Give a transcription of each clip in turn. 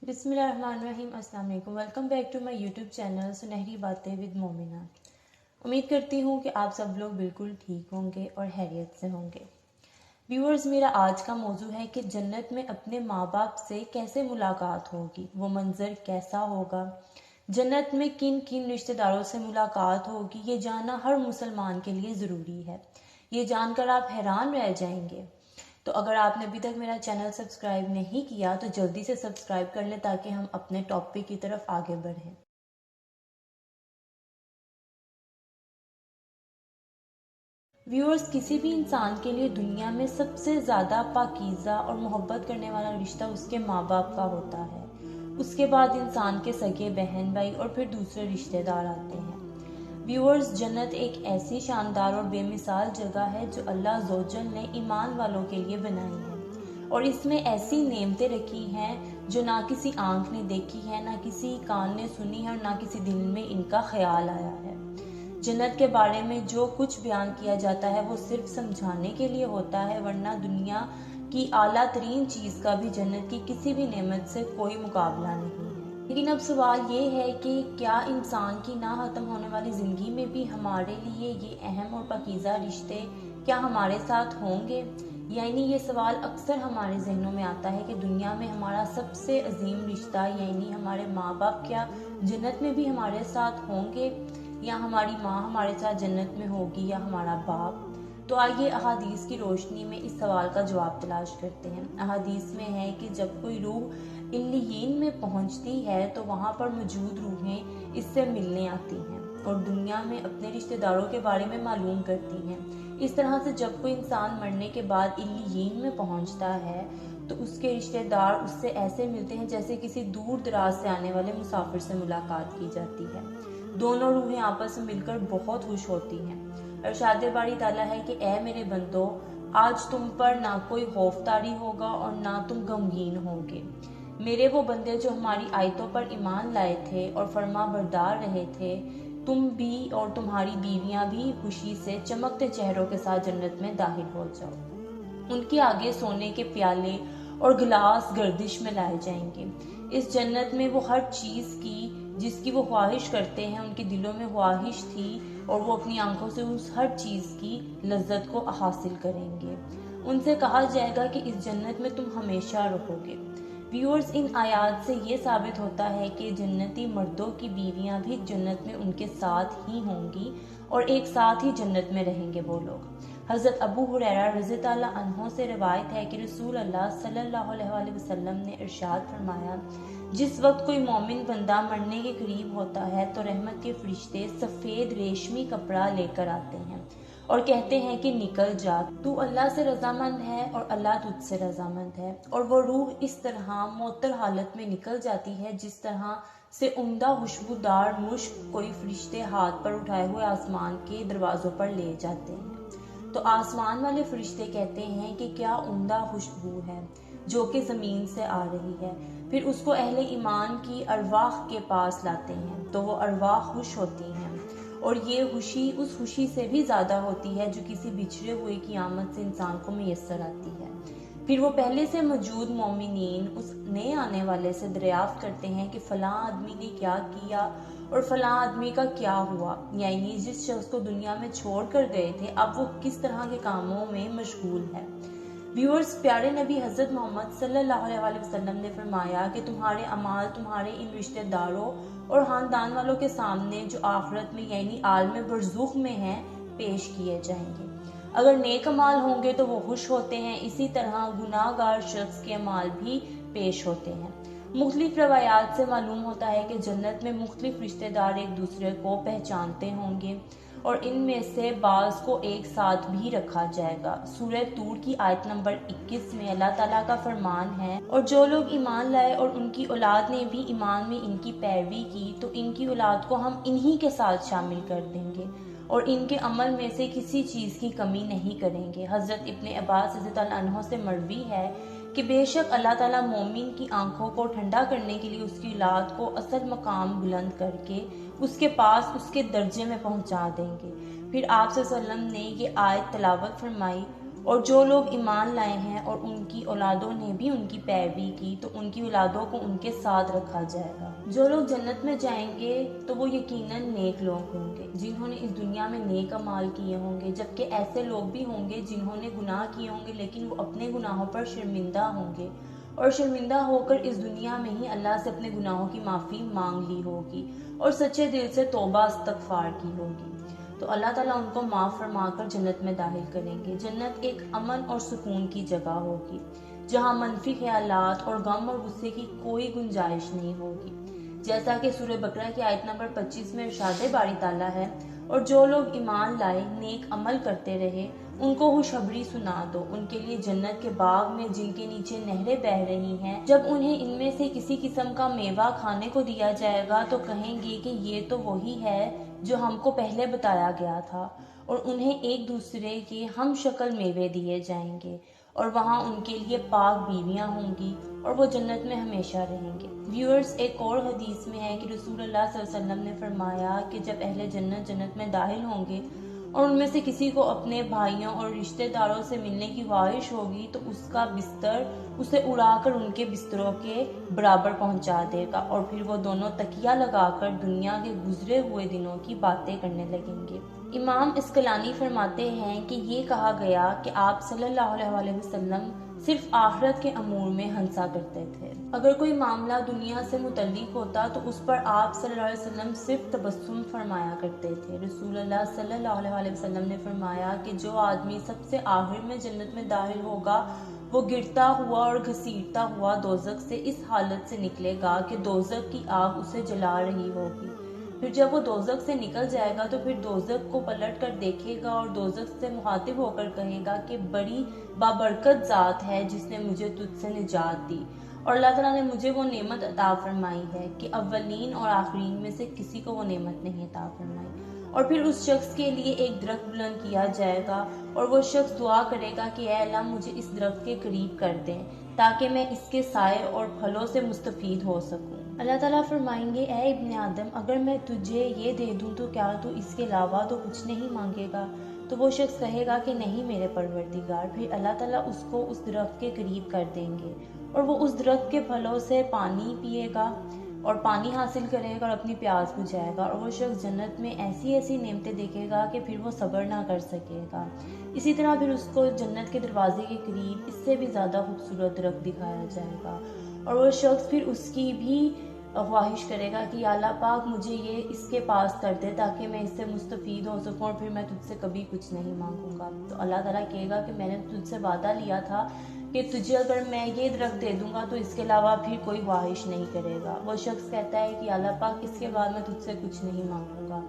بسم اللہ الرحمن الرحیم۔ السلام علیکم، welcome back to my YouTube channel سنہری باتیں ود مومنہ۔ امید کرتی ہوں کہ آپ سب لوگ بالکل ٹھیک ہوں گے اور خیریت سے ہوں گے۔ ویورز، میرا آج کا موضوع ہے کہ جنت میں اپنے ماں باپ سے کیسے ملاقات ہوگی، وہ منظر کیسا ہوگا، جنت میں کن کن رشتہ داروں سے ملاقات ہوگی، یہ جاننا ہر مسلمان کے لیے ضروری ہے۔ یہ جان کر آپ حیران رہ جائیں گے۔ تو اگر آپ نے ابھی تک میرا چینل سبسکرائب نہیں کیا تو جلدی سے سبسکرائب کر لیں تاکہ ہم اپنے ٹاپک کی طرف آگے بڑھیں۔ ویورز، کسی بھی انسان کے لیے دنیا میں سب سے زیادہ پاکیزہ اور محبت کرنے والا رشتہ اس کے ماں باپ کا ہوتا ہے۔ اس کے بعد انسان کے سگے بہن بھائی اور پھر دوسرے رشتہ دار آتے ہیں۔ ویورز، جنت ایک ایسی شاندار اور بے مثال جگہ ہے جو اللہ عز و جل نے ایمان والوں کے لیے بنائی ہے، اور اس میں ایسی نعمتیں رکھی ہیں جو نہ کسی آنکھ نے دیکھی ہے، نہ کسی کان نے سنی ہے اور نہ کسی دل میں ان کا خیال آیا ہے۔ جنت کے بارے میں جو کچھ بیان کیا جاتا ہے وہ صرف سمجھانے کے لیے ہوتا ہے، ورنہ دنیا کی اعلیٰ ترین چیز کا بھی جنت کی کسی بھی نعمت سے کوئی مقابلہ نہیں ہے۔ لیکن اب سوال یہ ہے کہ کیا انسان کی نہ ختم ہونے والی زندگی میں بھی ہمارے لیے یہ اہم اور پاکیزہ رشتے کیا ہمارے ساتھ ہوں گے؟ یعنی یہ سوال اکثر ہمارے ذہنوں میں آتا ہے کہ دنیا میں ہمارا سب سے عظیم رشتہ یعنی ہمارے ماں باپ کیا جنت میں بھی ہمارے ساتھ ہوں گے، یا ہماری ماں ہمارے ساتھ جنت میں ہوگی یا ہمارا باپ؟ تو آئیے احادیث کی روشنی میں اس سوال کا جواب تلاش کرتے ہیں۔ احادیث میں ہے کہ جب کوئی روح علیین میں پہنچتی ہے تو وہاں پر موجود روحیں اس سے ملنے آتی ہیں اور دنیا میں اپنے رشتہ داروں کے بارے میں معلوم کرتی ہیں۔ اس طرح سے جب کوئی انسان مرنے کے بعد علیین میں پہنچتا ہے تو اس کے رشتہ دار اس سے ایسے ملتے ہیں جیسے کسی دور دراز سے آنے والے مسافر سے ملاقات کی جاتی ہے۔ دونوں روحیں آپس میں مل کر بہت خوش ہوتی ہیں۔ ارشاد باری تعالیٰ ہے کہ اے میرے بندو، آج تم پر نہ کوئی خوف طاری ہوگا اور نہ تم غمگین ہوگے۔ میرے وہ بندے جو ہماری آیتوں پر ایمان لائے تھے اور فرما بردار رہے تھے، تم بھی اور تمہاری بیویاں بھی خوشی سے چمکتے چہروں کے ساتھ جنت میں داخل ہو جاؤ۔ ان کے آگے سونے کے پیالے اور گلاس گردش میں لائے جائیں گے۔ اس جنت میں وہ ہر چیز کی جس کی وہ خواہش کرتے ہیں ان کے دلوں میں خواہش تھی اور وہ اپنی آنکھوں سے اس ہر چیز کی لذت کو حاصل کریں گے۔ ان سے کہا جائے گا کہ اس جنت میں تم ہمیشہ رہو گے۔ ویورز، ان آیات سے یہ ثابت ہوتا ہے کہ جنتی مردوں کی بیویاں بھی جنت میں ان کے ساتھ ہی ہوں گی اور ایک ساتھ ہی جنت میں رہیں گے وہ لوگ۔ حضرت ابو ہریرہ رضی اللہ عنہ سے روایت ہے کہ رسول اللہ صلی اللہ علیہ وآلہ وسلم نے ارشاد فرمایا، جس وقت کوئی مومن بندہ مرنے کے قریب ہوتا ہے تو رحمت کے فرشتے سفید ریشمی کپڑا لے کر آتے ہیں اور کہتے ہیں کہ نکل جا، تو اللہ سے رضامند ہے اور اللہ تجھ سے رضامند ہے، اور وہ روح اس طرح معطر حالت میں نکل جاتی ہے جس طرح سے عمدہ خوشبودار مشک کوئی فرشتے ہاتھ پر اٹھائے ہوئے آسمان کے دروازوں پر لے جاتے ہیں۔ تو آسمان والے فرشتے کہتے ہیں کہ کیا عمدہ خوشبو ہے جو کہ زمین سے آ رہی ہے۔ پھر اس کو اہل ایمان کی ارواح کے پاس لاتے ہیں تو وہ ارواح خوش ہوتی ہیں، اور یہ خوشی اس خوشی سے بھی زیادہ ہوتی ہے جو کسی بچھڑے ہوئے کی آمد سے انسان کو میسر آتی ہے۔ پھر وہ پہلے سے موجود مومنین اس نئے آنے والے سے دریافت کرتے ہیں کہ فلاں آدمی نے کیا کیا اور فلاں آدمی کا کیا ہوا، یعنی جس شخص کو دنیا میں چھوڑ کر گئے تھے اب وہ کس طرح کے کاموں میں مشغول ہے۔ ویورز، پیارے نبی حضرت محمد صلی اللہ علیہ وآلہ وسلم نے فرمایا کہ تمہارے اعمال تمہارے ان رشتہ داروں اور خاندان والوں کے سامنے جو آخرت میں یعنی عالم برزخ میں ہیں پیش کیے جائیں گے۔ اگر نیک اعمال ہوں گے تو وہ خوش ہوتے ہیں، اسی طرح گناہ گار شخص کے اعمال بھی پیش ہوتے ہیں۔ مختلف روایات سے معلوم ہوتا ہے کہ جنت میں مختلف رشتہ دار ایک دوسرے کو پہچانتے ہوں گے اور ان میں سے بعض کو ایک ساتھ بھی رکھا جائے گا۔ سورہ طور کی آیت نمبر 21 میں اللہ تعالیٰ کا فرمان ہے، اور جو لوگ ایمان لائے اور ان کی اولاد نے بھی ایمان میں ان کی پیروی کی تو ان کی اولاد کو ہم انہی کے ساتھ شامل کر دیں گے اور ان کے عمل میں سے کسی چیز کی کمی نہیں کریں گے۔ حضرت ابن عباس رضی اللہ عنہ سے مروی ہے کہ بے شک اللہ تعالیٰ مومن کی آنکھوں کو ٹھنڈا کرنے کے لیے اس کی اولاد کو اصل مقام بلند کر کے اس کے پاس اس کے درجے میں پہنچا دیں گے۔ پھر آپ صلی اللہ علیہ وسلم نے یہ آیت تلاوت فرمائی، اور جو لوگ ایمان لائے ہیں اور ان کی اولادوں نے بھی ان کی پیروی کی تو ان کی اولادوں کو ان کے ساتھ رکھا جائے گا۔ جو لوگ جنت میں جائیں گے تو وہ یقیناً نیک لوگ ہوں گے جنہوں نے اس دنیا میں نیک اعمال کیے ہوں گے، جبکہ ایسے لوگ بھی ہوں گے جنہوں نے گناہ کیے ہوں گے لیکن وہ اپنے گناہوں پر شرمندہ ہوں گے اور شرمندہ ہو کر اس دنیا میں ہی اللہ سے اپنے گناہوں کی معافی مانگ لی ہوگی اور سچے دل سے توبہ استغفار کی ہوگی تو اللہ تعالیٰ ان کو معاف فرما کر جنت میں داخل کریں گے۔ جنت ایک امن اور سکون کی جگہ ہوگی جہاں منفی خیالات اور غم اور غصے کی کوئی گنجائش نہیں ہوگی، جیسا کہ سورہ بقرہ کی آیت نمبر 25 میں ارشاد باری تعالیٰ ہے، اور جو لوگ ایمان لائے نیک عمل کرتے رہے ان کو خوشخبری سنا دو، ان کے لیے جنت کے باغ میں جن کے نیچے نہریں بہہ رہی ہیں، جب انہیں ان میں سے کسی قسم کا میوہ کھانے کو دیا جائے گا تو کہیں گے کہ یہ تو وہی ہے جو ہم کو پہلے بتایا گیا تھا، اور انہیں ایک دوسرے کے ہم شکل میوے دیے جائیں گے اور وہاں ان کے لیے پاک بیویاں ہوں گی اور وہ جنت میں ہمیشہ رہیں گے۔ ویورز، ایک اور حدیث میں ہے کہ رسول اللہ صلی اللہ علیہ وسلم نے فرمایا کہ جب اہل جنت میں داخل ہوں گے اور ان میں سے کسی کو اپنے بھائیوں اور رشتہ داروں سے ملنے کی خواہش ہوگی تو اس کا بستر اسے اڑا کر ان کے بستروں کے برابر پہنچا دے گا، اور پھر وہ دونوں تکیہ لگا کر دنیا کے گزرے ہوئے دنوں کی باتیں کرنے لگیں گے۔ امام اسقلانی فرماتے ہیں کہ یہ کہا گیا کہ آپ صلی اللہ علیہ وسلم صرف آخرت کے امور میں ہنسا کرتے تھے۔ اگر کوئی معاملہ دنیا سے متعلق ہوتا تو اس پر آپ صلی اللہ علیہ وسلم صرف تبسم فرمایا کرتے تھے۔ رسول اللہ صلی اللہ علیہ وسلم نے فرمایا کہ جو آدمی سب سے آخر میں جنت میں داخل ہوگا وہ گرتا ہوا اور گھسیٹتا ہوا دوزخ سے اس حالت سے نکلے گا کہ دوزخ کی آگ اسے جلا رہی ہوگی۔ پھر جب وہ دوزخ سے نکل جائے گا تو پھر دوزخ کو پلٹ کر دیکھے گا اور دوزخ سے مخاطب ہو کر کہے گا کہ بڑی بابرکت ذات ہے جس نے مجھے تجھ سے نجات دی، اور اللہ تعالیٰ نے مجھے وہ نعمت عطا فرمائی ہے کہ اولین اور آخرین میں سے کسی کو وہ نعمت نہیں عطا فرمائی۔ اور پھر اس شخص کے لیے ایک درخت بلند کیا جائے گا اور وہ شخص دعا کرے گا کہ اے اللہ مجھے اس درخت کے قریب کر دیں تاکہ میں اس کے سائے اور پھلوں سے مستفید ہو سکوں۔ اللہ تعالیٰ فرمائیں گے اے ابن آدم اگر میں تجھے یہ دے دوں تو کیا تو اس کے علاوہ تو کچھ نہیں مانگے گا؟ تو وہ شخص کہے گا کہ نہیں میرے پروردگار۔ پھر اللہ تعالیٰ اس کو اس درخت کے قریب کر دیں گے اور وہ اس درخت کے پھلوں سے پانی پیے گا اور پانی حاصل کرے گا اور اپنی پیاس بجھائے گا، اور وہ شخص جنت میں ایسی ایسی نعمتیں دیکھے گا کہ پھر وہ صبر نہ کر سکے گا۔ اسی طرح پھر اس کو جنت کے دروازے کے قریب اس سے بھی زیادہ خوبصورت درخت دکھایا جائے گا، اور وہ شخص پھر اس کی بھی خواہش کرے گا کہ یا اللہ پاک مجھے یہ اس کے پاس کر دے تاکہ میں اس سے مستفید ہو سکوں اور پھر میں تجھ سے کبھی کچھ نہیں مانگوں گا۔ تو اللہ تعالیٰ کہے گا کہ میں نے تجھ سے وعدہ لیا تھا کہ تجھے اگر میں یہ درخت دے دوں گا تو اس کے علاوہ پھر کوئی خواہش نہیں کرے گا۔ وہ شخص کہتا ہے کہ اللہ پاک اس کے بعد میں تجھ سے کچھ نہیں مانگوں گا۔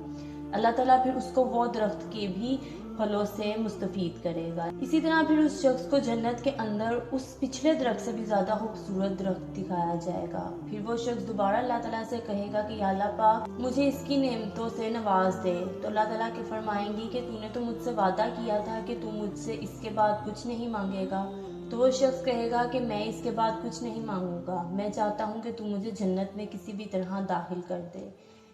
اللہ تعالیٰ پھر اس کو وہ درخت کے بھی پھلوں سے مستفید کرے گا۔ اسی طرح پھر اس شخص کو جنت کے اندر اس پچھلے درخت سے بھی زیادہ خوبصورت درخت دکھایا جائے گا۔ پھر وہ شخص دوبارہ اللہ تعالیٰ سے کہے گا کہ یا اللہ پاک مجھے اس کی نعمتوں سے نواز دے، تو اللہ تعالیٰ کے فرمائیں گی کہ تو نے تو مجھ سے وعدہ کیا تھا کہ تو مجھ سے اس کے بعد کچھ نہیں مانگے گا۔ تو وہ شخص کہے گا کہ میں اس کے بعد کچھ نہیں مانگوں گا، میں چاہتا ہوں کہ تو مجھے جنت میں کسی بھی طرح داخل کر دے۔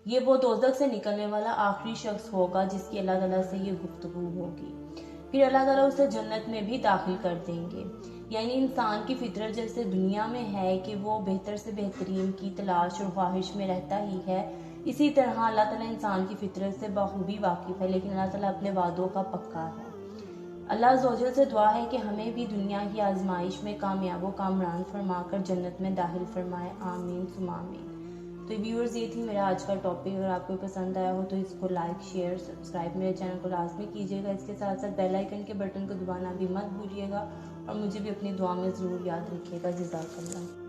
یہ وہ دوزخ سے نکلنے والا آخری شخص ہوگا جس کی اللہ تعالیٰ سے یہ گفتگو ہوگی۔ پھر اللہ تعالیٰ اسے جنت میں بھی داخل کر دیں گے۔ یعنی انسان کی فطرت جیسے دنیا میں ہے کہ وہ بہتر سے بہترین کی تلاش اور خواہش میں رہتا ہی ہے، اسی طرح اللہ تعالیٰ انسان کی فطرت سے بخوبی واقف ہے، لیکن اللہ تعالیٰ اپنے وعدوں کا پکا ہے۔ اللہ عز و جل سے دعا ہے کہ ہمیں بھی دنیا کی آزمائش میں کامیاب و کامران فرما کر جنت میں داخل فرمائے، آمین ثم آمین۔ تو ویورز یہ تھی میرا آج کا ٹاپک، اگر آپ کو پسند آیا ہو تو اس کو لائک شیئر سبسکرائب میرے چینل کو لازمی کیجیے گا، اس کے ساتھ ساتھ بیل آئیکن کے بٹن کو دبانا بھی مت بھولیے گا، اور مجھے بھی اپنی دعا میں ضرور یاد رکھیے گا۔ جزاک اللہ۔